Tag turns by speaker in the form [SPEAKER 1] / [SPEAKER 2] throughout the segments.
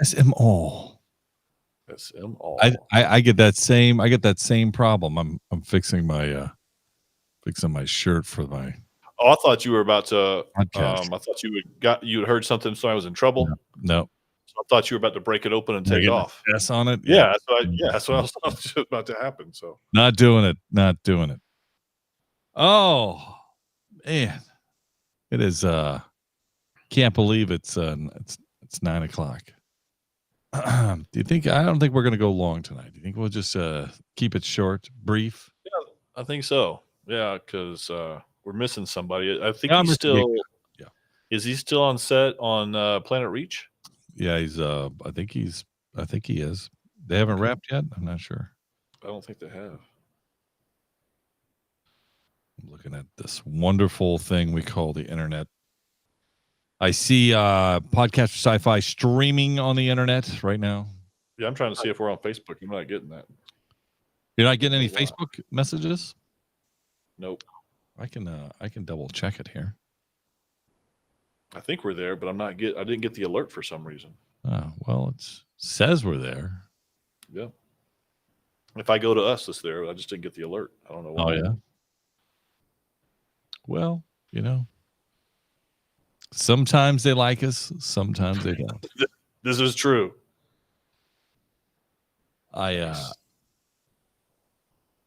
[SPEAKER 1] SM all.
[SPEAKER 2] SM
[SPEAKER 1] I,
[SPEAKER 2] all.
[SPEAKER 1] I I get that same problem. I'm fixing my shirt for my
[SPEAKER 2] Oh, I thought you were about to.
[SPEAKER 1] podcast.
[SPEAKER 2] I thought you had heard something. Somebody was in
[SPEAKER 1] No,
[SPEAKER 2] trouble.
[SPEAKER 1] no.
[SPEAKER 2] So I thought you were about to break it open and
[SPEAKER 1] Did I
[SPEAKER 2] take
[SPEAKER 1] get an
[SPEAKER 2] off.
[SPEAKER 1] S on it? Yeah.
[SPEAKER 2] Yeah, that's what I was thought was about to happen. So
[SPEAKER 1] Not doing it. Not doing it. Oh man, it is. Can't believe it's 9:00. Do you think? I don't think we're going to go long tonight. Do you think we'll just keep it short, brief?
[SPEAKER 2] yeah, I think so. Yeah, because we're missing somebody. I think
[SPEAKER 1] Yeah, I'm
[SPEAKER 2] he's
[SPEAKER 1] Mr. Giga.
[SPEAKER 2] still.
[SPEAKER 1] Yeah,
[SPEAKER 2] Is he still on set on Planet Reach?
[SPEAKER 1] yeah. He's. I think he's. I think he is. They haven't
[SPEAKER 2] Okay.
[SPEAKER 1] wrapped yet. I'm not sure.
[SPEAKER 2] I don't think they have.
[SPEAKER 1] I'm looking at this wonderful thing we call the internet. I see podcast for sci-fi streaming on the internet right now.
[SPEAKER 2] Yeah, I'm trying to see if we're on Facebook. I'm not getting that.
[SPEAKER 1] You're not getting any
[SPEAKER 2] Why?
[SPEAKER 1] Facebook messages?
[SPEAKER 2] Nope.
[SPEAKER 1] I can double check it here.
[SPEAKER 2] I think we're there, but I didn't get the alert for some reason.
[SPEAKER 1] Oh, well, it says we're there.
[SPEAKER 2] Yeah. If I go to us, it's there. I just didn't get the alert. I don't know why.
[SPEAKER 1] Oh yeah. Well, sometimes they like us, sometimes they don't.
[SPEAKER 2] This is true.
[SPEAKER 1] Can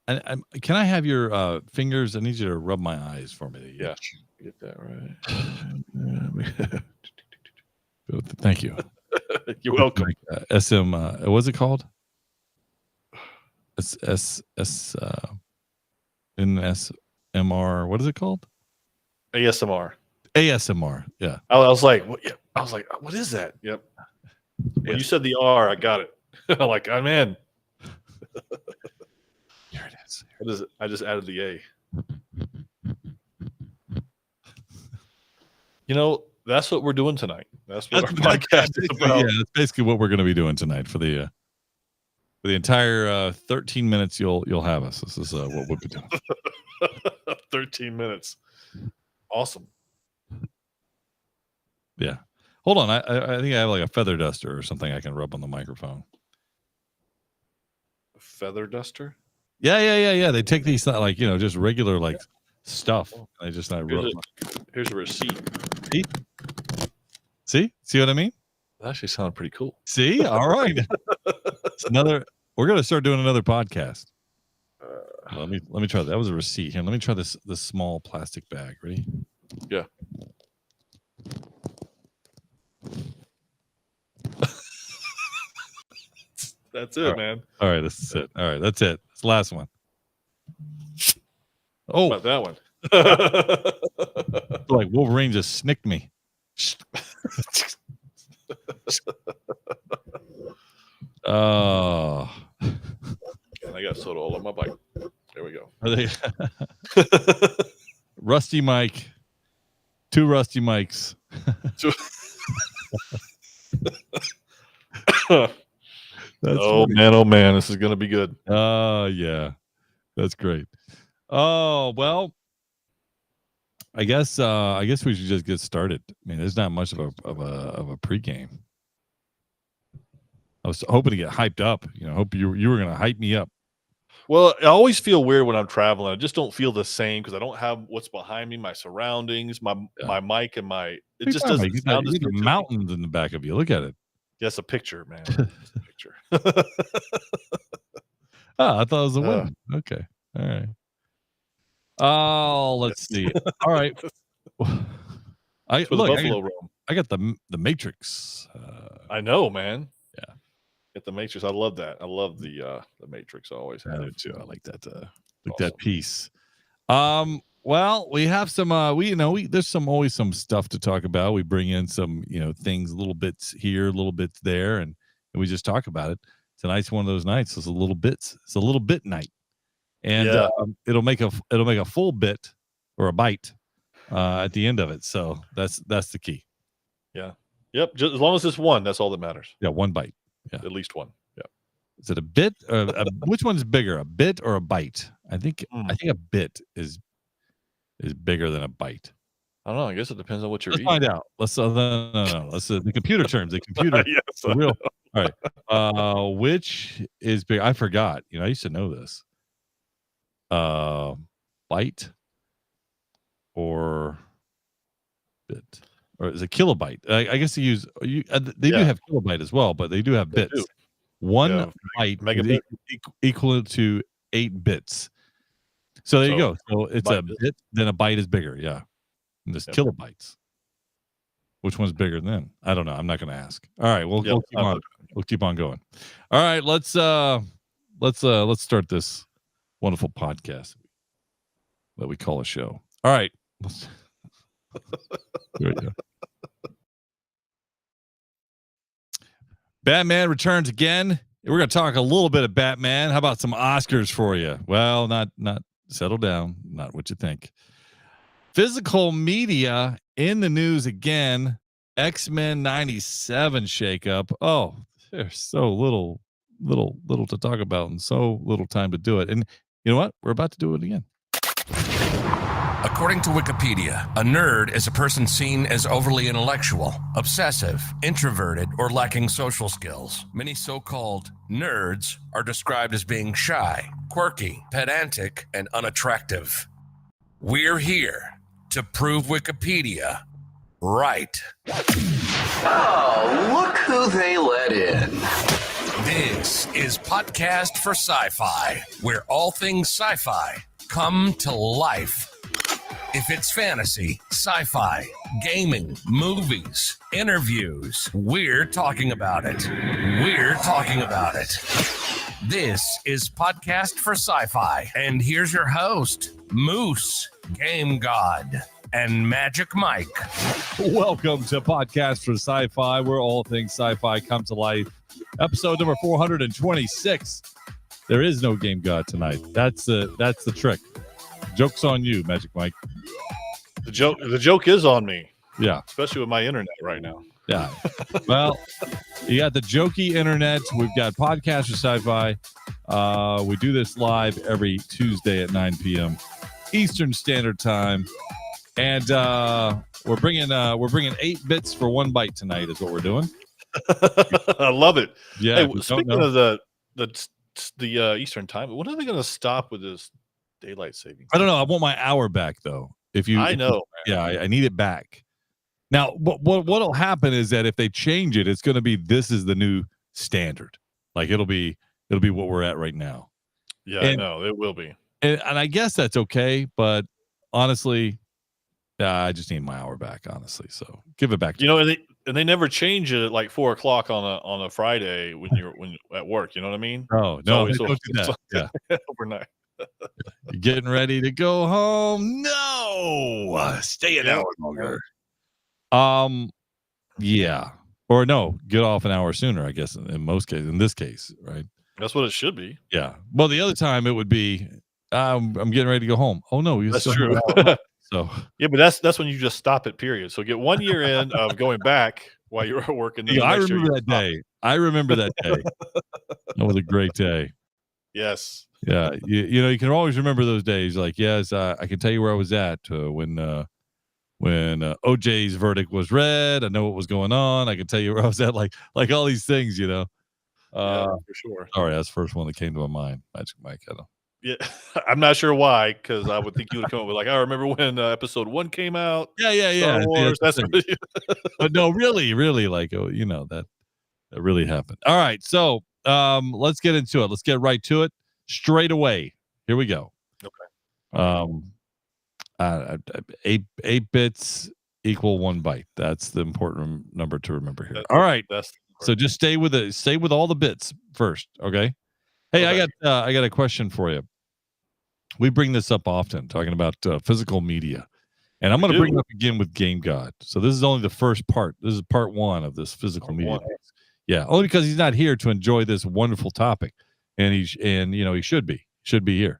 [SPEAKER 1] I have your fingers? I need you to rub my eyes for me.
[SPEAKER 2] Yeah. Get that right.
[SPEAKER 1] Thank you.
[SPEAKER 2] You're welcome.
[SPEAKER 1] SM. What's it called? NSMR. What is it called?
[SPEAKER 2] ASMR.
[SPEAKER 1] ASMR. Yeah.
[SPEAKER 2] I was like, what? Yeah. I was like, what is that? Yep. When you said the R, I got it. I'm like, I'm in.
[SPEAKER 1] Here it is.
[SPEAKER 2] I just added the A. That's what we're doing tonight. That's what our podcast is about.
[SPEAKER 1] Yeah, that's basically what we're going to be doing tonight for the entire 13 minutes. You'll have us. This is what we'll be doing.
[SPEAKER 2] 13 minutes. Awesome.
[SPEAKER 1] Yeah. Hold on. I think I have like a feather duster or something I can rub on the microphone.
[SPEAKER 2] A feather duster?
[SPEAKER 1] Yeah. They take these like just regular like stuff. They just not rub.
[SPEAKER 2] Here's a receipt.
[SPEAKER 1] See what I mean?
[SPEAKER 2] That actually sounded pretty cool.
[SPEAKER 1] See, all right. It's we're gonna start doing another podcast. Let me try that. That was a receipt here. Let me try this small plastic bag. Ready?
[SPEAKER 2] Yeah. That's it, man.
[SPEAKER 1] All right, this is it. All right, that's it. It's the last one. Oh,
[SPEAKER 2] about that one.
[SPEAKER 1] Like Wolverine just snicked me. Oh.
[SPEAKER 2] And I got soda all on my bike. There we go.
[SPEAKER 1] Rusty Mike. 2 rusty mics.
[SPEAKER 2] Oh man, this is gonna be good.
[SPEAKER 1] Oh yeah, that's great. Oh well, I guess we should just get started. I mean, there's not much of a pregame. I was hoping to get hyped up. Hope you were gonna hype me up.
[SPEAKER 2] Well, I always feel weird when I'm traveling. I just don't feel the same because I don't have what's behind me, my surroundings, my mic, and it just doesn't sound as good.
[SPEAKER 1] Mountains in the back of you. Look at it.
[SPEAKER 2] That's a picture, man. That's a picture.
[SPEAKER 1] I thought it was a win. Okay. All right. Oh, let's see. All right. I got the Matrix.
[SPEAKER 2] I know, man.
[SPEAKER 1] Yeah.
[SPEAKER 2] Get the Matrix. I love that. I love the Matrix. I always have
[SPEAKER 1] it too. I like that. That piece. Well, we have some. There's always some stuff to talk about. We bring in some, things, little bits here, little bits there, and we just talk about it. Tonight's one of those nights. It's a little bit night, and it'll make a full bit or a bite at the end of it. So that's the key.
[SPEAKER 2] Yeah. Yep. Just as long as it's one, that's all that matters.
[SPEAKER 1] Yeah, one bite. Yeah,
[SPEAKER 2] at least one. Yeah.
[SPEAKER 1] Is it a bit? Or which one's bigger, a bit or a bite? I think a bit is bigger than a bite.
[SPEAKER 2] I don't know. I guess it depends on what you're
[SPEAKER 1] Let's
[SPEAKER 2] eating.
[SPEAKER 1] find out. Let's no. Let's the computer terms. The computer,
[SPEAKER 2] Yes.
[SPEAKER 1] the real. All right. Which is big? I forgot. I used to know this. Byte or bit, or is it kilobyte? I guess they do
[SPEAKER 2] Yeah,
[SPEAKER 1] have kilobyte as well, but they do have
[SPEAKER 2] they do.
[SPEAKER 1] bits. One
[SPEAKER 2] Yeah,
[SPEAKER 1] byte is
[SPEAKER 2] megabit.
[SPEAKER 1] equivalent to 8 bits. So there you
[SPEAKER 2] So
[SPEAKER 1] go. So it's
[SPEAKER 2] byte
[SPEAKER 1] a
[SPEAKER 2] is
[SPEAKER 1] bit, then a byte is bigger. Yeah. And there's
[SPEAKER 2] yep.
[SPEAKER 1] kilobytes. Which one's bigger than? I don't know. I'm not going to ask. All right, we'll
[SPEAKER 2] Yep,
[SPEAKER 1] keep on. We'll keep on going. All right, let's start this wonderful podcast that we call a show. All right. There we go. Batman returns again. We're going to talk a little bit of Batman. How about some Oscars for you? Well, not settle down. Not what you think. Physical media in the news again. X-Men 97 shakeup. Oh, there's so little to talk about and so little time to do it. And you know what? We're about to do it again.
[SPEAKER 3] According to Wikipedia, a nerd is a person seen as overly intellectual, obsessive, introverted, or lacking social skills. Many so-called nerds are described as being shy, quirky, pedantic, and unattractive. We're here to prove Wikipedia right.
[SPEAKER 4] Oh, look who they let in.
[SPEAKER 3] This is Podcast for Sci-Fi, where all things sci-fi come to life. If it's fantasy, sci-fi, gaming, movies, interviews, we're talking about it. We're talking about it. This is Podcast for Sci-Fi, and here's your host, Moose, Game God, and Magic Mike.
[SPEAKER 1] Welcome to Podcast for Sci-Fi, where all things sci-fi come to life. Episode number 426. There is no Game God tonight. That's the trick. Joke's on you, Magic Mike.
[SPEAKER 2] The joke is on me.
[SPEAKER 1] Yeah.
[SPEAKER 2] Especially with my internet right now.
[SPEAKER 1] Yeah. Well, you got the jokey internet. We've got Podcast for Sci-Fi. We do this live every Tuesday at 9 p.m. Eastern Standard Time. And we're bringing 8 bits for 1 byte tonight is what we're doing.
[SPEAKER 2] I love it.
[SPEAKER 1] Yeah.
[SPEAKER 2] Hey, speaking of the Eastern time, when are they going to stop with this daylight saving?
[SPEAKER 1] I don't know. I want my hour back though.
[SPEAKER 2] I know.
[SPEAKER 1] I need it back. Now, what'll happen is that if they change it, it's going to be this is the new standard. Like it'll be what we're at right now.
[SPEAKER 2] Yeah, I know it will be.
[SPEAKER 1] And I guess that's okay, but honestly, I just need my hour back. Honestly, so give it back.
[SPEAKER 2] And they never change it at like 4 o'clock on a Friday when you're at work. You know what I mean?
[SPEAKER 1] Oh no, don't do that. Yeah,
[SPEAKER 2] overnight.
[SPEAKER 1] You're getting ready to go home. No, stay an hour longer. Yeah, or no, get off an hour sooner. I guess in most cases, in this case, right?
[SPEAKER 2] That's what it should be.
[SPEAKER 1] Yeah. Well, the other time it would be, I'm getting ready to go home. Oh no,
[SPEAKER 2] that's true.
[SPEAKER 1] So
[SPEAKER 2] yeah, but that's when you just stop it. Period. So get 1 year in of going back while you were working.
[SPEAKER 1] Yeah, I remember that day. I remember that day. That was a great day.
[SPEAKER 2] Yes.
[SPEAKER 1] Yeah, you can always remember those days. Like, yes, I can tell you where I was at when OJ's verdict was read. I know what was going on. I can tell you where I was at. Like all these things,
[SPEAKER 2] yeah, for sure.
[SPEAKER 1] Sorry, that's the first one that came to my mind. Magic Mike.
[SPEAKER 2] Yeah, I'm not sure why, because I would think you would come up with like, I remember when episode 1 came out.
[SPEAKER 1] Yeah.
[SPEAKER 2] Star Wars, that's
[SPEAKER 1] but no, really, like that really happened. All right, so let's get into it. Let's get right to it. Straight away. Here we go.
[SPEAKER 2] Okay.
[SPEAKER 1] 8 bits equal 1 byte. That's the important number to remember here. All right. So just stay with all the bits first. Okay. Hey, okay. I got a question for you. We bring this up often, talking about physical media, and I'm going to bring it up again with Game God. So this is only the first part. This is part 1 of this physical media. Yeah, only because he's not here to enjoy this wonderful topic, and he should be here.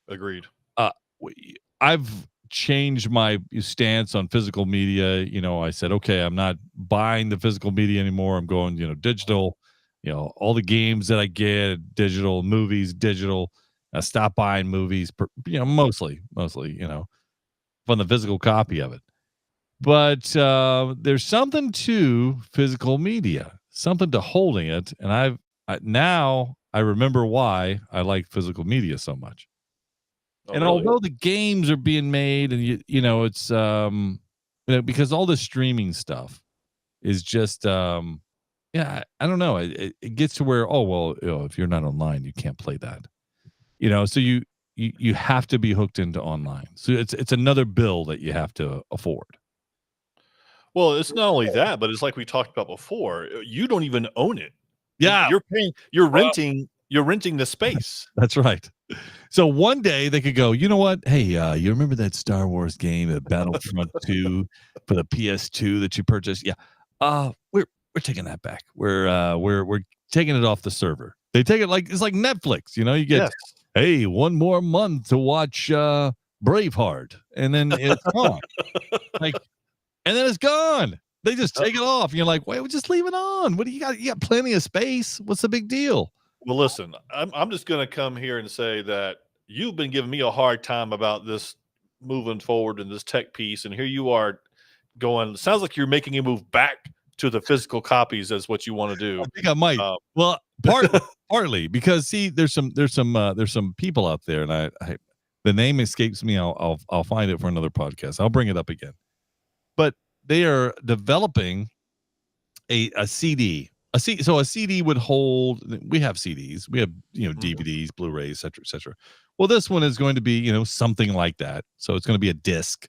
[SPEAKER 2] Agreed.
[SPEAKER 1] I've changed my stance on physical media. I said, okay, I'm not buying the physical media anymore. I'm going, digital. All the games that I get, digital, movies, digital. I stop buying movies, mostly, from the physical copy of it. But there's something to physical media, something to holding it, and now I remember why I like physical media so much.
[SPEAKER 2] Oh,
[SPEAKER 1] And
[SPEAKER 2] really?
[SPEAKER 1] although the games are being made, and it's because all the streaming stuff is just yeah, I don't know. It gets to where, oh well, if you're not online, you can't play that. So you have to be hooked into online. So it's another bill that you have to afford.
[SPEAKER 2] Well, it's not only that, but it's like we talked about before. You don't even own it.
[SPEAKER 1] Yeah,
[SPEAKER 2] You're renting the space.
[SPEAKER 1] that's right. So one day they could go, you know what? Hey, you remember that Star Wars game, Battlefront 2 for the PS2 that you purchased? Yeah. We're taking that back. We're taking it off the server. They take it like it's like Netflix, you get,
[SPEAKER 2] Yes.
[SPEAKER 1] hey, one more month to watch Braveheart, and then it's gone. Like, and then it's gone. They just take it off. And you're like, wait, we'll just leave it on. What do you got? You got plenty of space. What's the big deal?
[SPEAKER 2] Well, listen, I'm just going to come here and say that you've been giving me a hard time about this moving forward in this tech piece, and here you are going. Sounds like you're making a move back to the physical copies as what you want to do.
[SPEAKER 1] I think I might. Well, partly because see, there's some people out there, and I the name escapes me. I'll find it for another podcast. I'll bring it up again. But they are developing a CD. So a CD would hold. We have CDs. We have DVDs, Blu-rays, et cetera, et cetera. Well, this one is going to be something like that. So it's going to be a disc.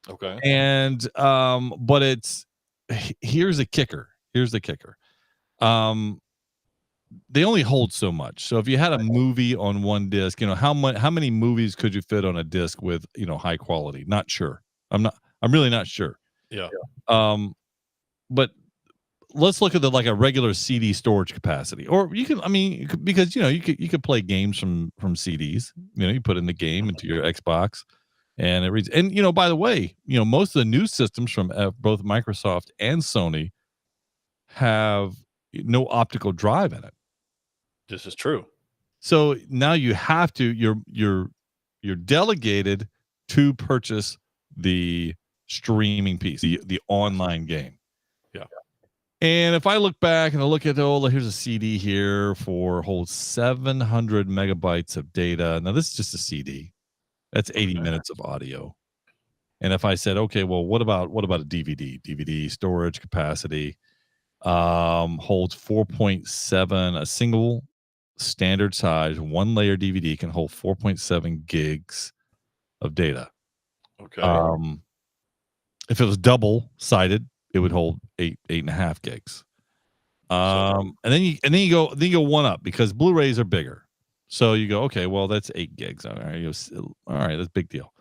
[SPEAKER 2] Okay.
[SPEAKER 1] And but here's the kicker. They only hold so much. So if you had a movie on one disc, how many movies could you fit on a disc with high quality? Not sure. I'm really not sure.
[SPEAKER 2] Yeah.
[SPEAKER 1] But let's look at like a regular CD storage capacity, or because you could play games from CDs. You put in the game into your Xbox, and it reads. And by the way, most of the new systems from both Microsoft and Sony have no optical drive in it.
[SPEAKER 2] This is true.
[SPEAKER 1] So now you have to you're delegated to purchase the streaming piece, the online game.
[SPEAKER 2] Yeah.
[SPEAKER 1] And if I look back and I look at, here's a CD here holds 700 megabytes of data. Now this is just a CD. That's 80 minutes of audio. And if I said, okay, well, what about a DVD? DVD storage capacity holds 4.7. A single standard size one layer DVD can hold 4.7 gigs of data.
[SPEAKER 2] Okay.
[SPEAKER 1] If it was double sided, it would hold 8.5 gigs. And then you go one up because Blu-rays are bigger. So you go, okay, well, that's 8 gigs. All right, that's a big deal.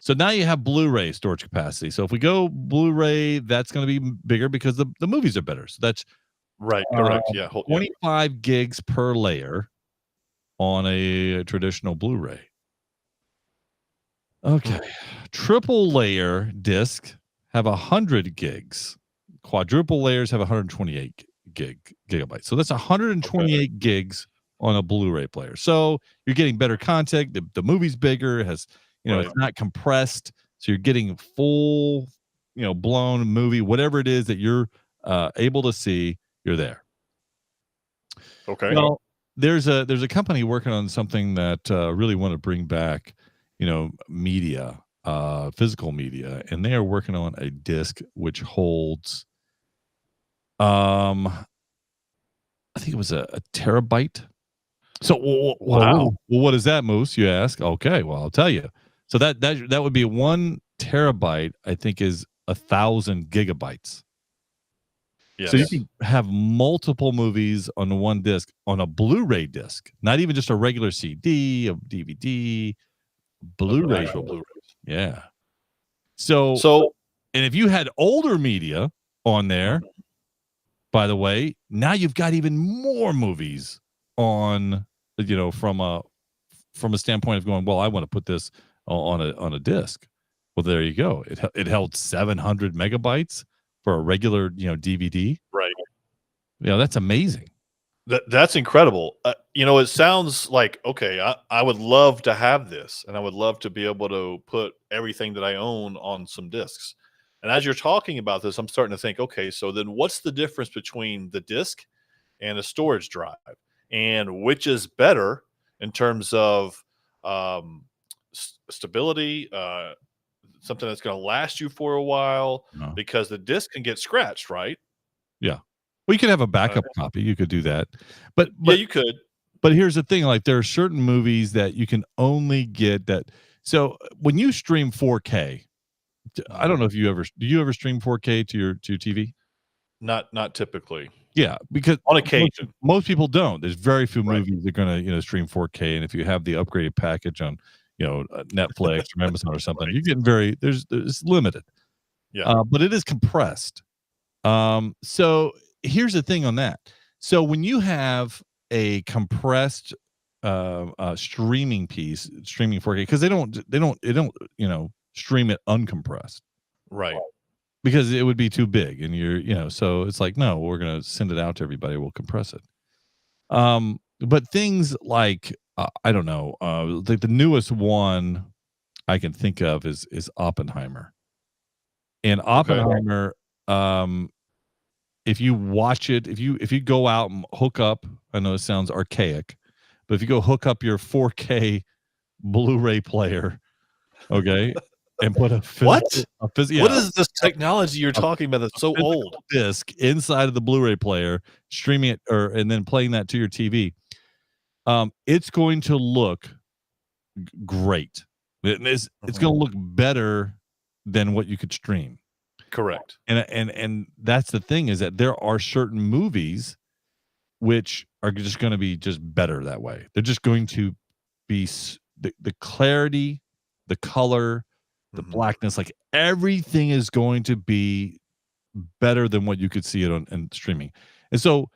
[SPEAKER 1] So now you have Blu-ray storage capacity. So if we go Blu-ray, that's going to be bigger because the movies are better. So that's
[SPEAKER 2] right. Correct. Yeah.
[SPEAKER 1] 25 gigs per layer on a traditional Blu-ray. Okay. Triple layer disc have 100 gigs. Quadruple layers have 128 gigabytes. So that's 128 gigs on a Blu-ray player. So you're getting better content. The movie's bigger. It has, it's not compressed. So you're getting full, blown movie, whatever it is that you're able to see, you're there.
[SPEAKER 2] Okay.
[SPEAKER 1] Well, there's a company working on something that really want to bring back, media, physical media, and they are working on a disc which holds, I think it was a terabyte. So wow. Well, what is that, Moose? You ask. Okay, well, I'll tell you. So that would be 1 terabyte. I think is 1,000 gigabytes. Yes. So you can have multiple movies on one disc on a Blu-ray disc, not even just a regular CD, a DVD, Blu-ray. Yeah. So, and if you had older media on there, by the way, now you've got even more movies on, from a standpoint of going, well, I want to put this on a disc. Well, there you go. It held 700 megabytes for a regular, DVD.
[SPEAKER 2] Right.
[SPEAKER 1] That's amazing.
[SPEAKER 2] That's incredible. It sounds like, okay, I would love to have this, and I would love to be able to put everything that I own on some discs. And as you're talking about this, I'm starting to think, okay, so then what's the difference between the disk and a storage drive, and which is better in terms of um, stability, something that's going to last you for a while,
[SPEAKER 1] No.
[SPEAKER 2] because the disk can get scratched, right?
[SPEAKER 1] Yeah. Well, you could have a
[SPEAKER 2] Uh,
[SPEAKER 1] backup copy. You could do that. But
[SPEAKER 2] yeah, you could.
[SPEAKER 1] but here's the thing, like there are certain movies that you can only get that. So when you stream 4K, I don't know if do you ever stream 4K to your TV?
[SPEAKER 2] Not typically.
[SPEAKER 1] Yeah, because
[SPEAKER 2] On occasion.
[SPEAKER 1] most people don't. There's very few
[SPEAKER 2] Right.
[SPEAKER 1] movies that are gonna, stream 4K, and if you have the upgraded package on, Netflix or Amazon or something,
[SPEAKER 2] Right.
[SPEAKER 1] you're getting very it's limited.
[SPEAKER 2] Yeah.
[SPEAKER 1] But it is compressed. So here's the thing on that. So when you have a compressed streaming piece, streaming 4K, because they don't stream it uncompressed
[SPEAKER 2] Right.
[SPEAKER 1] because it would be too big, and so it's like, no, we're gonna send it out to everybody, we'll compress it. But things like I don't know, like the newest one I can think of is Oppenheimer. And Oppenheimer, if you watch it, if you go out and hook up, I know it sounds archaic, but if you go hook up your 4K Blu-ray player, okay, and put
[SPEAKER 2] What?
[SPEAKER 1] yeah,
[SPEAKER 2] What is this technology you're talking about that's so old?
[SPEAKER 1] disc inside of the Blu-ray player, streaming it and then playing that to your TV, it's going to look great. It's going to look better than what you could stream.
[SPEAKER 2] Correct.
[SPEAKER 1] And that's the thing, is that there are certain movies which are just going to be just better that way. They're just going to be the clarity, the color, the blackness, like everything is going to be better than what you could see it on streaming. And so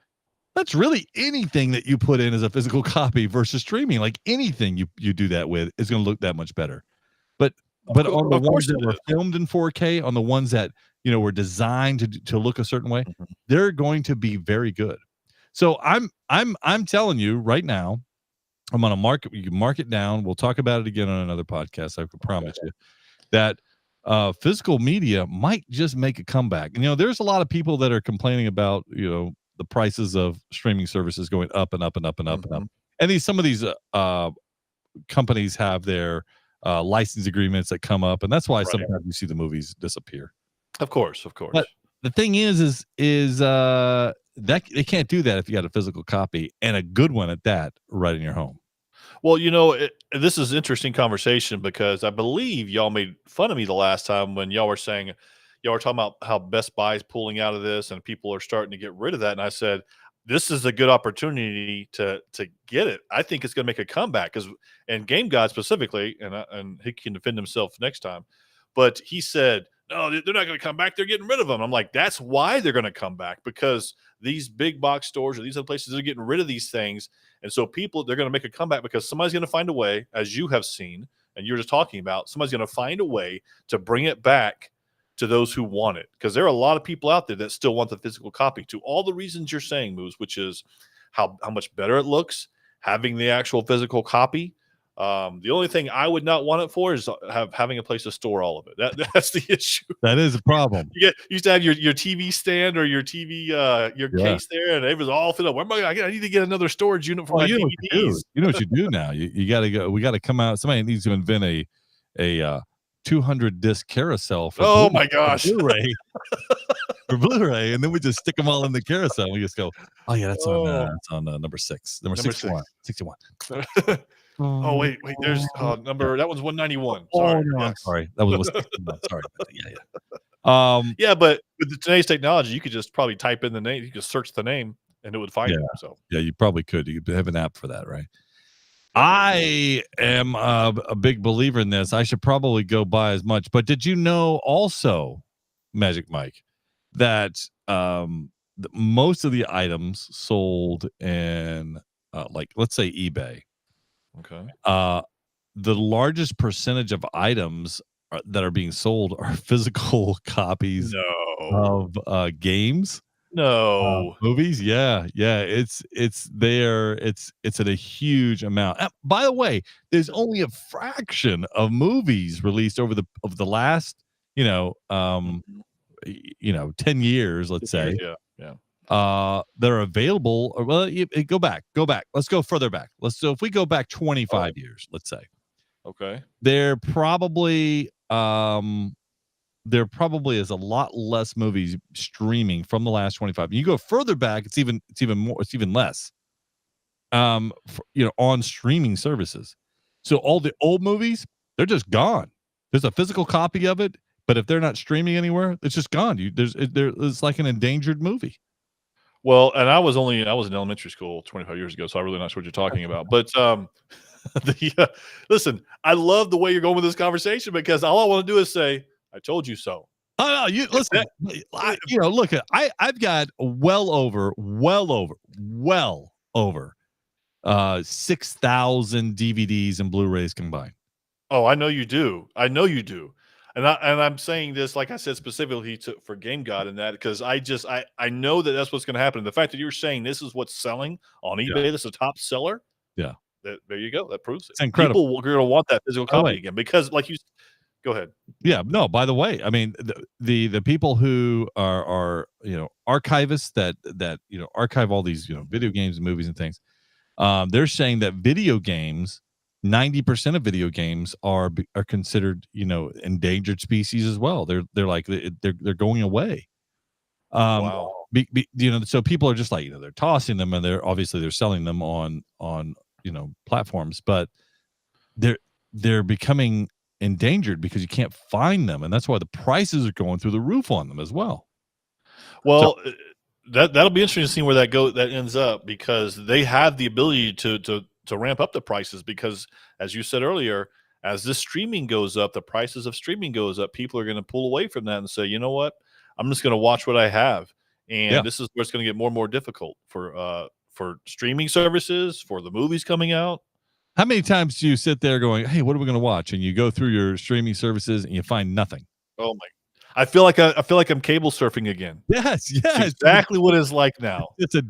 [SPEAKER 1] that's really anything that you put in as a physical copy versus streaming. Like anything you do that with is going to look that much better. But on the ones that were filmed in 4K, on the ones that were designed to look a certain way, they're going to be very good. So I'm telling you right now, I'm going to mark it down. We'll talk about it again on another podcast. I can promise you that physical media might just make a comeback. There's a lot of people that are complaining about the prices of streaming services going up and up and up and up and up. And some of these companies have their license agreements that come up, and that's why sometimes you see the movies disappear.
[SPEAKER 2] Of course.
[SPEAKER 1] But the thing is that they can't do that if you got a physical copy, and a good one at that, right in your home.
[SPEAKER 2] Well, this is interesting conversation, because I believe y'all made fun of me the last time when y'all were talking about how Best Buy is pulling out of this and people are starting to get rid of that. And I said, this is a good opportunity to get it. I think it's going to make a comeback, and Game God specifically, and he can defend himself next time. But he said, no, they're not going to come back. They're getting rid of them. I'm like, that's why they're going to come back, because these big box stores or these other places are getting rid of these things. And so they're going to make a comeback, because somebody's going to find a way, as you have seen, and you're just talking about, somebody's going to find a way to bring it back to those who want it. Because there are a lot of people out there that still want the physical copy, to all the reasons you're saying, Moose, which is how much better it looks, having the actual physical copy. The only thing I would not want it for is having a place to store all of it. That's the issue.
[SPEAKER 1] That is a problem.
[SPEAKER 2] You used to have your TV stand or your TV case there, and it was all filled up. I need to get another storage unit for my DVDs.
[SPEAKER 1] You know what you do now? You got to go. We got to come out. Somebody needs to invent a 200 disc carousel for
[SPEAKER 2] my gosh,
[SPEAKER 1] Blu-ray. For Blu-ray, and then we just stick them all in the carousel. We just go, oh yeah, that's on number 6, number 61.
[SPEAKER 2] Oh wait, there's number, that one's 191.
[SPEAKER 1] Sorry,
[SPEAKER 2] sorry.
[SPEAKER 1] Yes. Sorry, that was 61. Sorry.
[SPEAKER 2] Yeah, but with today's technology, you could just probably type in the name, you could search the name, and it would find it. So
[SPEAKER 1] yeah, you probably could. You could have an app for that, right? I am a big believer in this. I should probably go buy as much. But did you know also, Magic Mike, that most of the items sold in like, let's say, eBay,
[SPEAKER 2] okay,
[SPEAKER 1] the largest percentage of items that are being sold are physical copies of games, movies. Yeah, it's at a huge amount. By the way, there's only a fraction of movies released over the last
[SPEAKER 2] Mhm.
[SPEAKER 1] 10 years, let's say,
[SPEAKER 2] Yeah.
[SPEAKER 1] that are available. Well, go back. Let's go further back. So if we go back 25 years, let's say,
[SPEAKER 2] Okay.
[SPEAKER 1] there probably is a lot less movies streaming from the last 25. You go further back, it's even more, it's even less. On streaming services. So all the old movies, they're just gone. There's a physical copy of it, but if they're not streaming anywhere, it's just gone. It's like an endangered movie.
[SPEAKER 2] Well, and I was in elementary school 25 years ago, so I'm really not sure what you're talking about. But listen, I love the way you're going with this conversation because all I want to do is say, "I told you so."
[SPEAKER 1] Oh no, you listen. Look at I've got well over 6,000 DVDs and Blu-rays combined.
[SPEAKER 2] Oh, I know you do. I know you do. And I'm saying this, like I said, specifically for Game God and that because I know that that's what's going to happen. And the fact that you're saying this is what's selling on
[SPEAKER 1] Yeah.
[SPEAKER 2] eBay, that's a top seller.
[SPEAKER 1] Yeah.
[SPEAKER 2] There you go. That proves it.
[SPEAKER 1] It's incredible.
[SPEAKER 2] People are going to want that physical
[SPEAKER 1] By the way,
[SPEAKER 2] copy again because, like you, go ahead.
[SPEAKER 1] Yeah, no, by the way, I mean the people who are archivists that archive all these video games and movies and things, they're saying that video games, 90% of video games are considered endangered species as well. They're like they're going away.
[SPEAKER 2] Wow.
[SPEAKER 1] So people are just like they're tossing them and they're selling them on platforms, but they're becoming endangered because you can't find them, and that's why the prices are going through the roof on them as well.
[SPEAKER 2] Well, that'll be interesting to see where that ends up because they have the ability to ramp up the prices because, as you said earlier, as this streaming goes up, the prices of streaming goes up. People are going to pull away from that and say, you know what, I'm just going to watch what I have, and this is where it's going to get more and more difficult for streaming services, for the movies coming out.
[SPEAKER 1] How many times do you sit there going, hey, what are we going to watch? And you go through your streaming services and you find nothing.
[SPEAKER 2] Oh my! I feel like I'm cable surfing again.
[SPEAKER 1] Yes.
[SPEAKER 2] It's exactly what it's like now.
[SPEAKER 1] It's just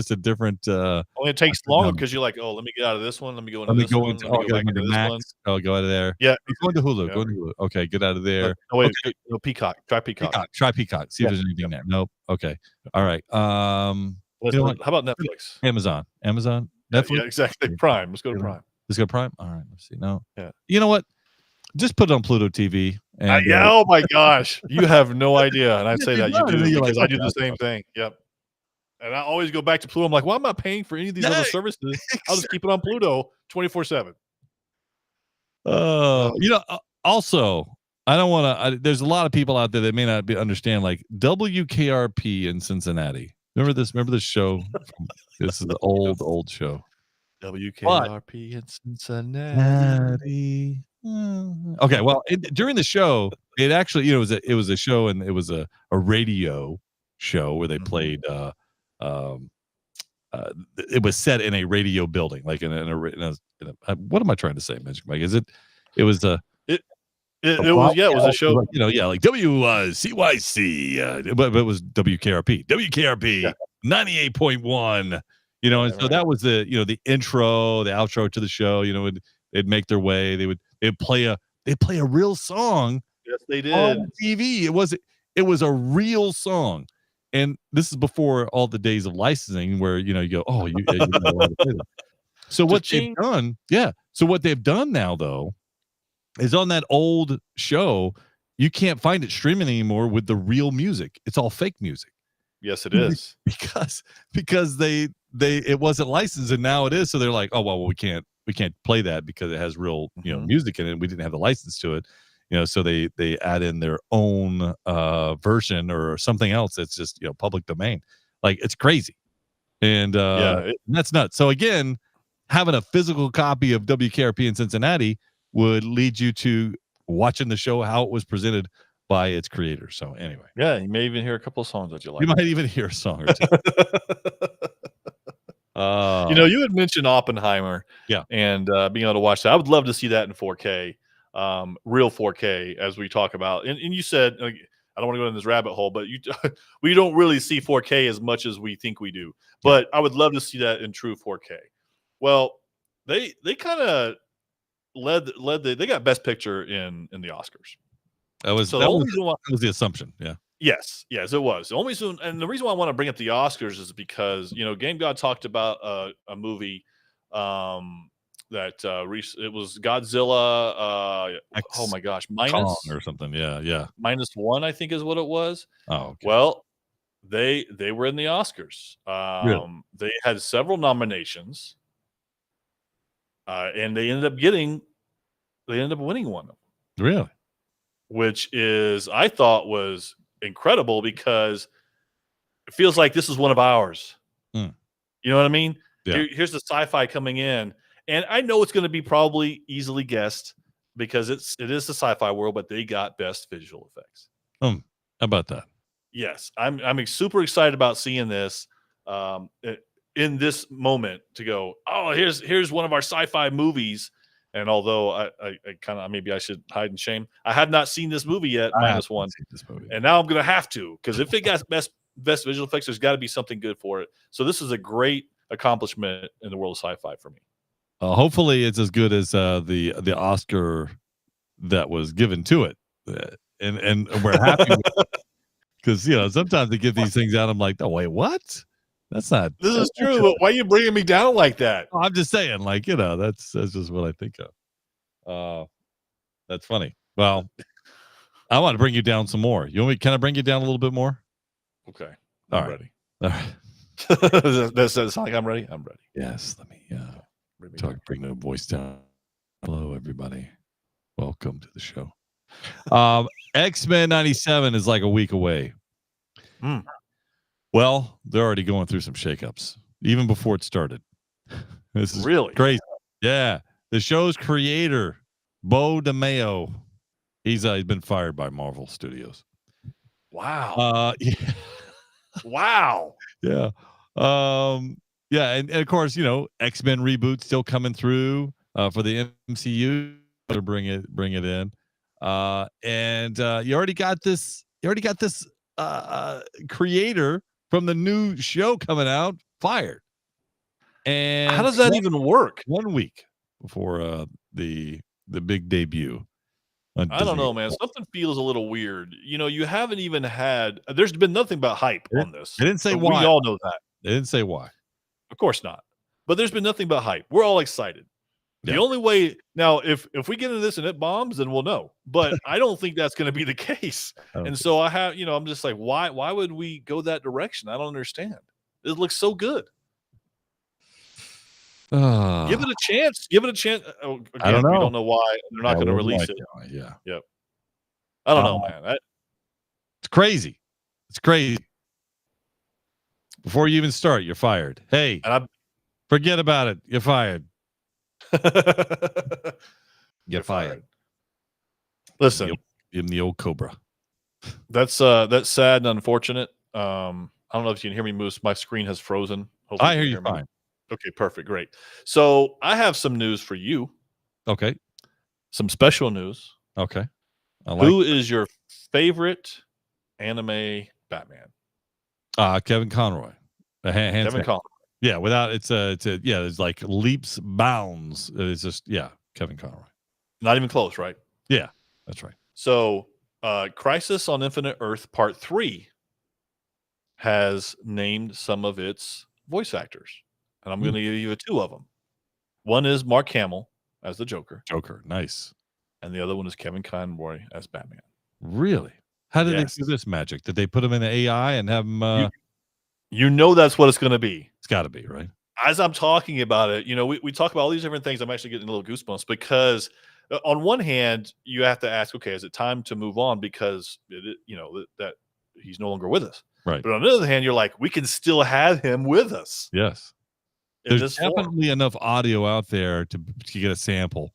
[SPEAKER 1] a different.
[SPEAKER 2] Only it takes longer because you're like, oh, let me get out of this one. Let me go into this one. Let me go back into this one.
[SPEAKER 1] Oh, go out of there.
[SPEAKER 2] Yeah,
[SPEAKER 1] go into Hulu. Yeah. Go into Hulu. Okay, get out of there.
[SPEAKER 2] Oh wait,
[SPEAKER 1] okay.
[SPEAKER 2] No, Peacock. Try Peacock.
[SPEAKER 1] Try Peacock. See if there's anything there. Nope. Okay. All right.
[SPEAKER 2] How about Netflix?
[SPEAKER 1] Amazon. Netflix.
[SPEAKER 2] Yeah, exactly. Prime. Let's go to Prime.
[SPEAKER 1] Let's go Prime. All right. Let's see. No.
[SPEAKER 2] Yeah.
[SPEAKER 1] You know what? Just put it on Pluto TV. And,
[SPEAKER 2] oh my gosh, you have no idea. And I'd say that you do because I do the same thing. Yep. And I always go back to Pluto. I'm like, why am I paying for any of these other services? I'll just keep it on Pluto 24/7.
[SPEAKER 1] Also, I don't want to. There's a lot of people out there that may not understand, like WKRP in Cincinnati. Remember this show? This is the old show.
[SPEAKER 2] WKRP in Cincinnati.
[SPEAKER 1] Okay, well, during the show, it actually, it was a show, and it was a radio show where they played. It was set in a radio building, like in a what am I trying to say, Magic Mike? It was a show, like WCYC, but it was WKRP 98.1. And so that was the intro, the outro to the show. They'd make their way. They'd play a real song.
[SPEAKER 2] Yes, they did.
[SPEAKER 1] On TV. It was a real song. And this is before all the days of licensing where, you go, oh, you're not allowed to play that. So what they've done now, though, is on that old show, you can't find it streaming anymore with the real music. It's all fake music.
[SPEAKER 2] Yes, it is.
[SPEAKER 1] Because it wasn't licensed and now it is. So they're like, oh, well, we can't play that because it has real, music in it. We didn't have the license to it. So they add in their own version or something else that's just public domain. Like, it's crazy, and that's nuts. So again, having a physical copy of WKRP in Cincinnati would lead you to watching the show how it was presented by its creator. So anyway,
[SPEAKER 2] yeah, you may even hear a couple of songs that you like.
[SPEAKER 1] You might even hear a song or two.
[SPEAKER 2] You had mentioned Oppenheimer, and being able to watch that. I would love to see that in 4K. Real 4K, as we talk about, and you said, I don't want to go in this rabbit hole, but we don't really see 4K as much as we think we do. But I would love to see that in true 4K. Well, they kind of led they got Best Picture in the Oscars.
[SPEAKER 1] That was
[SPEAKER 2] So
[SPEAKER 1] that
[SPEAKER 2] the
[SPEAKER 1] was,
[SPEAKER 2] only reason why,
[SPEAKER 1] that was the assumption. Yeah.
[SPEAKER 2] yes, it was. The only reason, and the reason why I want to bring up the Oscars is because Game God talked about a movie that it was Godzilla. Oh
[SPEAKER 1] X
[SPEAKER 2] my gosh,
[SPEAKER 1] Kong or something. Yeah.
[SPEAKER 2] minus one, I think is what it was.
[SPEAKER 1] Oh, okay.
[SPEAKER 2] Well, they were in the Oscars.
[SPEAKER 1] Really?
[SPEAKER 2] They had several nominations, and they ended up winning one,
[SPEAKER 1] Really?
[SPEAKER 2] which is I thought was incredible because it feels like this is one of ours.
[SPEAKER 1] Mm.
[SPEAKER 2] You know what I mean?
[SPEAKER 1] Yeah.
[SPEAKER 2] Here's the sci-fi coming in, and I know it's going to be probably easily guessed because it is the sci-fi world, but they got best visual effects.
[SPEAKER 1] How about that?
[SPEAKER 2] Yes, I'm super excited about seeing this in this moment to go. Oh, here's one of our sci-fi movies. And although I kind of maybe I should hide in shame, I have not seen this movie yet,
[SPEAKER 1] I
[SPEAKER 2] minus
[SPEAKER 1] haven't
[SPEAKER 2] one,
[SPEAKER 1] seen this movie.
[SPEAKER 2] and now I'm gonna have to because if it got best visual effects, there's got to be something good for it. So this is a great accomplishment in the world of sci-fi for me.
[SPEAKER 1] Hopefully, it's as good as the Oscar that was given to it, and we're happy because sometimes they give these things out. I'm like, oh wait, what? That's not.
[SPEAKER 2] This is
[SPEAKER 1] that's not
[SPEAKER 2] true,
[SPEAKER 1] good.
[SPEAKER 2] but why are you bringing me down like that?
[SPEAKER 1] I'm just saying, like that's just what I think of. That's funny. Well, I want to bring you down some more. You want me? Can I bring you down a little bit more?
[SPEAKER 2] Okay,
[SPEAKER 1] All
[SPEAKER 2] I'm
[SPEAKER 1] right.
[SPEAKER 2] ready.
[SPEAKER 1] All right.
[SPEAKER 2] Does that sound like I'm ready? I'm ready.
[SPEAKER 1] Yes. Let me
[SPEAKER 2] Bring me down.
[SPEAKER 1] bring the voice down. Hello, everybody. Welcome to the show. X-Men 97 is like a week away.
[SPEAKER 2] Hmm.
[SPEAKER 1] Well, they're already going through some shakeups, even before it started. This is
[SPEAKER 2] Really?
[SPEAKER 1] crazy. Yeah. The show's creator, Bo DeMeo, he's been fired by Marvel Studios.
[SPEAKER 2] Wow.
[SPEAKER 1] Yeah.
[SPEAKER 2] Wow.
[SPEAKER 1] Yeah. Yeah, and of course, X-Men reboot still coming through for the MCU to bring it in. And you already got this creator from the new show coming out fired. And
[SPEAKER 2] How does that even work?
[SPEAKER 1] 1 week before the big debut on
[SPEAKER 2] I don't
[SPEAKER 1] Disney
[SPEAKER 2] know, man.
[SPEAKER 1] Plus.
[SPEAKER 2] Something feels a little weird. You haven't even had. There's been nothing but hype on this.
[SPEAKER 1] They didn't say
[SPEAKER 2] But
[SPEAKER 1] why.
[SPEAKER 2] We all know that.
[SPEAKER 1] They didn't say why.
[SPEAKER 2] Of course not. But there's been nothing but hype. We're all excited.
[SPEAKER 1] Yeah.
[SPEAKER 2] The only way now, if we get into this and it bombs, then we'll know. But I don't think that's going to be the case. And so I have, I'm just like, why would we go that direction? I don't understand. It looks so good. Give it a chance. Give it a chance. Oh, again,
[SPEAKER 1] I don't know.
[SPEAKER 2] We don't know why they're not going to release it.
[SPEAKER 1] Yeah.
[SPEAKER 2] Yep. I don't know, man.
[SPEAKER 1] It's crazy. It's crazy. Before you even start, you're fired. Hey, forget about it. You're fired. You're fired.
[SPEAKER 2] Listen,
[SPEAKER 1] give him the old Cobra.
[SPEAKER 2] That's sad and unfortunate. I don't know if you can hear me, Moose. My screen has frozen. Hopefully
[SPEAKER 1] I hear you
[SPEAKER 2] me.
[SPEAKER 1] fine.
[SPEAKER 2] Okay, perfect, great. So I have some news for you.
[SPEAKER 1] Okay.
[SPEAKER 2] Some special news.
[SPEAKER 1] Okay.
[SPEAKER 2] Who is your favorite anime Batman?
[SPEAKER 1] Kevin Conroy.
[SPEAKER 2] Kevin Conroy.
[SPEAKER 1] Yeah, without it's like leaps, bounds. It's just Kevin Conroy.
[SPEAKER 2] Not even close, right?
[SPEAKER 1] Yeah, that's right.
[SPEAKER 2] So Crisis on Infinite Earth Part 3 has named some of its voice actors. And I'm going to give you two of them. One is Mark Hamill as the Joker.
[SPEAKER 1] Nice.
[SPEAKER 2] And the other one is Kevin Conroy as Batman.
[SPEAKER 1] Really? How did they do this magic? Did they put him in the AI and have him?
[SPEAKER 2] That's what it's going to be.
[SPEAKER 1] It's got to be, right?
[SPEAKER 2] As I'm talking about it, we talk about all these different things. I'm actually getting a little goosebumps because on one hand, you have to ask, okay, is it time to move on because, that he's no longer with us?
[SPEAKER 1] Right.
[SPEAKER 2] But on the other hand, you're like, we can still have him with us.
[SPEAKER 1] Yes. There's definitely enough audio out there to get a sample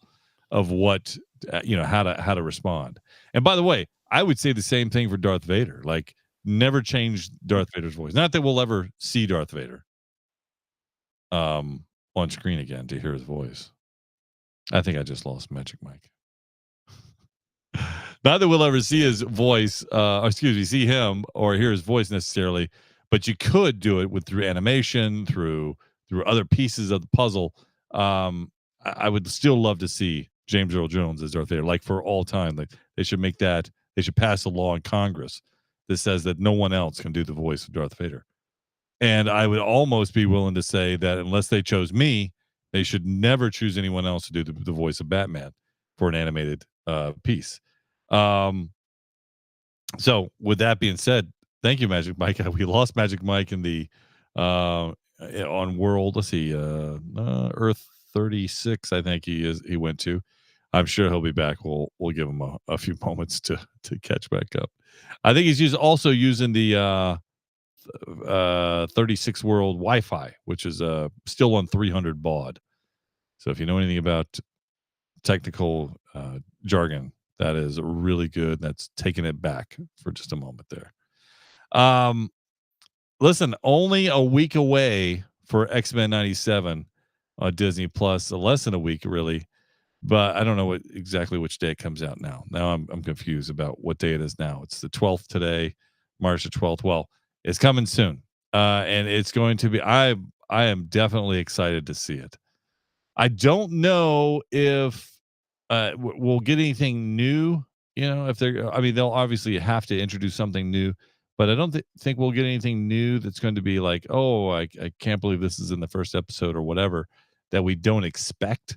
[SPEAKER 1] of what, how to respond. And by the way, I would say the same thing for Darth Vader. Like, never change Darth Vader's voice. Not that we'll ever see Darth Vader on screen again to hear his voice. I think I just lost Magic Mike. Not that we'll ever see his voice, see him or hear his voice necessarily, but you could do it through animation, through other pieces of the puzzle. I would still love to see James Earl Jones as Darth Vader, like for all time. Like they should make that they should pass a law in Congress that says that no one else can do the voice of Darth Vader. And I would almost be willing to say that unless they chose me, they should never choose anyone else to do the voice of Batman for an animated piece. So with that being said, thank you, Magic Mike. We lost Magic Mike in the on World. Let's see, Earth 36. I think he went to. I'm sure he'll be back. We'll give him a few moments to catch back up. I think he's also using the 36 World Wi-Fi, which is still on 300 baud. So if you know anything about technical jargon, that is really good. That's taking it back for just a moment there. Listen, only a week away for X-Men 97 on Disney Plus, less than a week really, but I don't know exactly which day it comes out now. Now I'm confused about what day it is now. It's the 12th today, March the 12th. Well, it's coming soon. And it's going to be, I am definitely excited to see it. I don't know if we'll get anything new, if they'll obviously have to introduce something new, but I don't think we'll get anything new that's going to be like, oh, I can't believe this is in the first episode or whatever that we don't expect.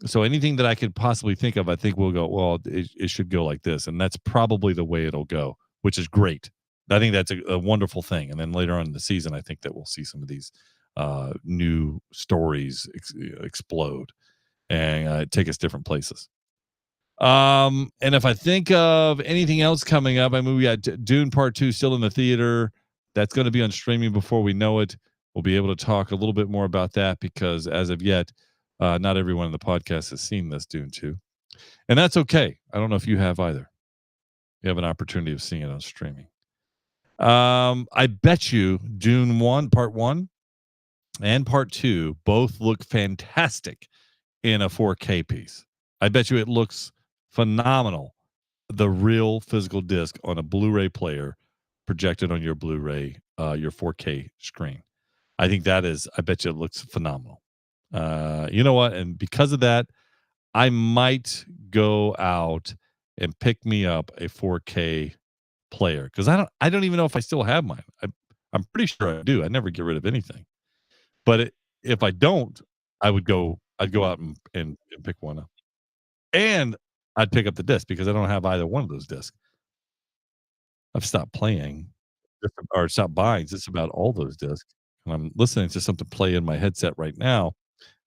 [SPEAKER 1] So anything that I could possibly think of, I think we'll go, well, it should go like this. And that's probably the way it'll go, which is great. I think that's a wonderful thing. And then later on in the season, I think that we'll see some of these new stories explode and take us different places. And if I think of anything else coming up, I mean, we got Dune Part 2 still in the theater. That's going to be on streaming before we know it. We'll be able to talk a little bit more about that because as of yet, not everyone in the podcast has seen this Dune 2. And that's okay. I don't know if you have either. You have an opportunity of seeing it on streaming. I bet you Dune 1, Part 1 and Part 2 both look fantastic in a 4K piece. I bet you it looks phenomenal. The real physical disc on a Blu-ray player projected on your Blu-ray, your 4K screen. I think I bet you it looks phenomenal. You know what? And because of that, I might go out and pick me up a 4K player because I don't even know if I still have mine. I'm pretty sure I do. I never get rid of anything. But if I don't, I'd go out and pick one up. And I'd pick up the disc because I don't have either one of those discs. I've stopped playing or stopped buying just about all those discs. And I'm listening to something play in my headset right now.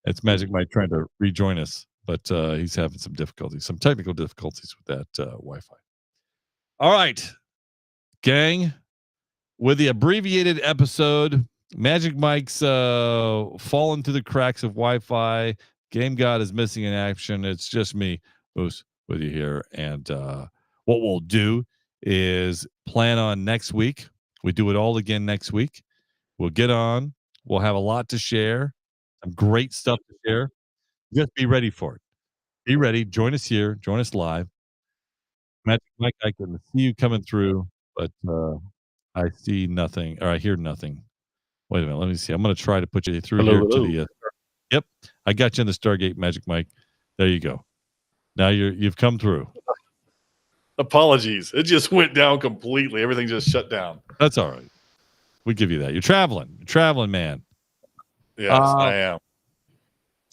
[SPEAKER 1] It's Magic Mike trying to rejoin us, but he's having some technical difficulties with that Wi-Fi. All right, gang, with the abbreviated episode, Magic Mike's fallen through the cracks of Wi-Fi. Game God is missing in action. It's just me, Moose, with you here. And what we'll do is plan on next week. We do it all again next week. We'll get on. We'll have a lot to share. Some great stuff to share. Just be ready for it. Be ready. Join us here. Join us live. Magic Mike, I can see you coming through, but I see nothing, or I hear nothing. Wait a minute. Let me see. I'm going to try to put you through here to the. Yep, I got you in the Stargate, Magic Mike. There you go. Now you've come through.
[SPEAKER 2] Apologies. It just went down completely. Everything just shut down.
[SPEAKER 1] That's all right. We give you that. You're traveling, man.
[SPEAKER 2] Yes, I am.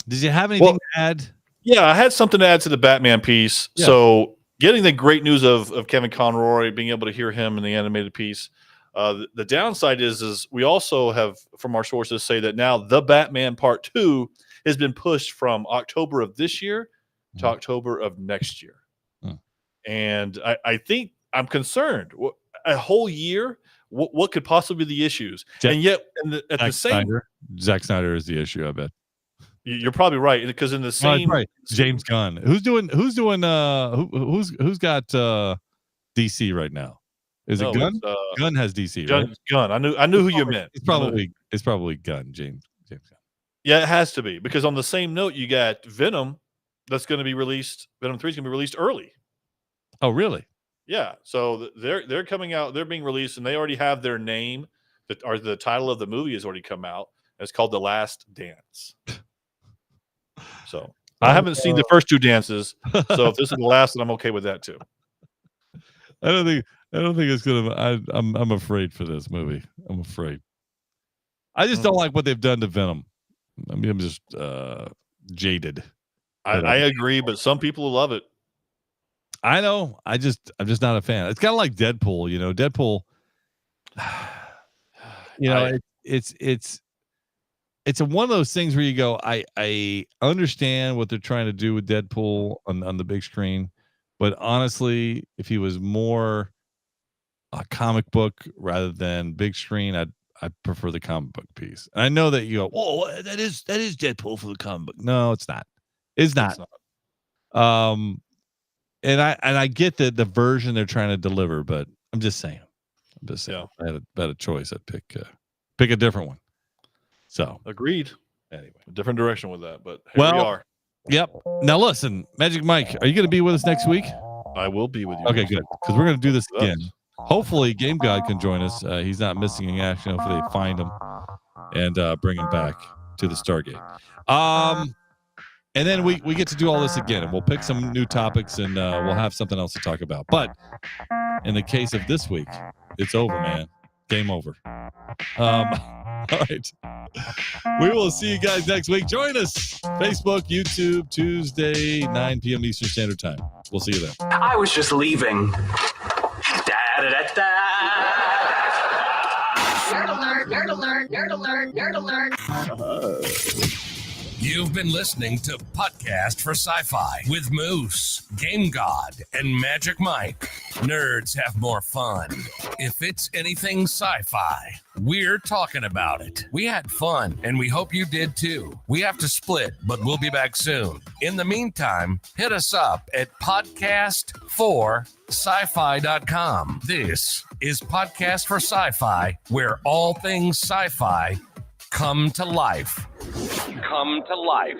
[SPEAKER 1] Did you have anything to add?
[SPEAKER 2] Yeah, I had something to add to the Batman piece. Yeah. So getting the great news of Kevin Conroy, being able to hear him in the animated piece. The downside is we also have, from our sources, say that now the Batman Part 2 has been pushed from October of this year to October of next year. And I think I'm concerned. A whole year, what could possibly be the issues? And yet,
[SPEAKER 1] Zack Snyder is the issue, I bet.
[SPEAKER 2] You're probably right, because in the same
[SPEAKER 1] James Gunn, who's got DC right now? Is it Gunn? Gunn has DC, right?
[SPEAKER 2] Gunn. I knew who you meant.
[SPEAKER 1] It's probably Gunn, James Gunn.
[SPEAKER 2] Yeah, it has to be, because on the same note, you got Venom that's going to be released. Venom 3 is going to be released early.
[SPEAKER 1] Oh, really?
[SPEAKER 2] Yeah. So they're coming out. They're being released, and they already have their name. The title of the movie has already come out. It's called The Last Dance. So I haven't seen the first two dances. So if this is the last, then I'm okay with that too.
[SPEAKER 1] I don't think it's gonna. I'm afraid for this movie. I'm afraid. I just don't like what they've done to Venom. I mean, I'm just jaded.
[SPEAKER 2] I agree, but some people love it.
[SPEAKER 1] I know. I'm just not a fan. It's kind of like Deadpool. You know, Deadpool. You know, it's one of those things where you go, I understand what they're trying to do with Deadpool on the big screen, but honestly, if he was more a comic book rather than big screen, I prefer the comic book piece. And I know that you go, oh, that is Deadpool for the comic book. No, it's not. It's not. And I get the version they're trying to deliver, but I'm just saying.
[SPEAKER 2] Yeah.
[SPEAKER 1] I had a choice. I'd pick a different one. So
[SPEAKER 2] agreed.
[SPEAKER 1] Anyway,
[SPEAKER 2] a different direction with that, but here we are.
[SPEAKER 1] Yep. Now listen, Magic Mike, are you going to be with us next week?
[SPEAKER 2] I will be with you.
[SPEAKER 1] Okay, good. Because we're going to do this again. Hopefully, Game God can join us. He's not missing in action. Hopefully, they find him and bring him back to the Stargate. And then we get to do all this again, and we'll pick some new topics, and we'll have something else to talk about. But in the case of this week, it's over, man. Game over. All right. We will see you guys next week. Join us. Facebook, YouTube, Tuesday, 9 p.m. Eastern Standard Time. We'll see you then.
[SPEAKER 4] I was just leaving. Da-da-da-da.
[SPEAKER 5] Nerd alert, nerd alert, nerd alert, nerd alert.
[SPEAKER 3] You've been listening to Podcast for Sci-Fi with Moose, Game God, and Magic Mike. Nerds have more fun. If it's anything sci-fi, we're talking about it. We had fun, and we hope you did too. We have to split, but we'll be back soon. In the meantime, hit us up at podcast4sci-fi.com. This is Podcast for Sci-Fi, where all things sci-fi come to life. Come to life.